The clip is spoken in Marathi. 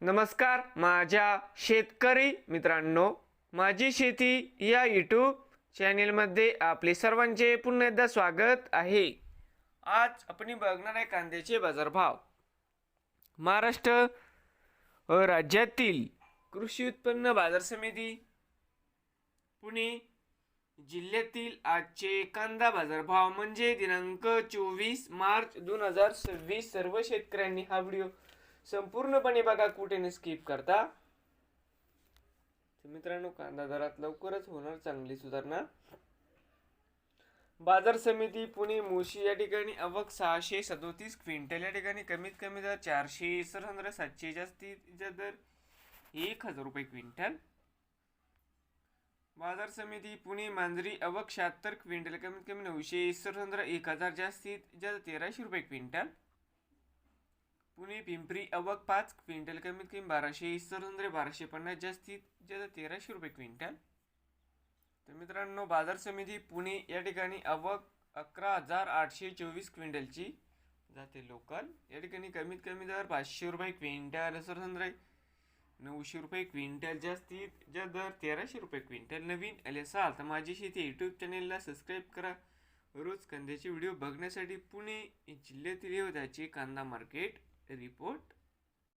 नमस्कार माझ्या शेतकरी मित्रांनो, माझी शेती या यूट्यूब चॅनेलमध्ये आपले सर्वांचे पुन्हा एकदा स्वागत आहे। आज आपण बघणार आहे कांद्याचे बाजारभाव। महाराष्ट्र राज्यातील कृषी उत्पन्न बाजार समिती पुणे जिल्ह्यातील आजचे कांदा बाजारभाव म्हणजे दिनांक 24 मार्च 2026। सर्व शेतकऱ्यांनी हा व्हिडिओ संपूर्णपणे बघा, कुठे स्किप करता। मित्रांनो, कांदा दरात लवकरच होणार चांगली सुधारणा। बाजार समिती पुणे मुळशी या ठिकाणी आवक 637 क्विंटल, या ठिकाणी कमीत कमी दर 400, सरहंद्र 700, जास्तीत दर 1000 रुपये क्विंटल। बाजार समिती पुणे मांजरी आवक 76 क्विंटल, कमीत कमी 900, सरहंद्र 1000, जास्तीत जास्त 1300 रुपये क्विंटल। पुणे पिंपरी आवक 5 क्विंटल, कमीत कमी 1200, सरहंद्र 1250, जास्तीत जास्त 1300 रुपये क्विंटल। तर मित्रांनो, बाजार समिती पुणे या ठिकाणी आवक 11824 क्विंटलची जाते लोकल, या ठिकाणी कमीत कमी दर 500 रुपये क्विंटल, सरहंद्र 900 रुपये क्विंटल, जास्तीत जास्त दर 1300 रुपये क्विंटल। नवीन आले असाल तर माझी शेती यूट्यूब चॅनेलला सबस्क्राईब करा। रोज कांद्याचे व्हिडिओ बघण्यासाठी पुणे जिल्ह्यातील योद्याचे कांदा मार्केट रिपोर्ट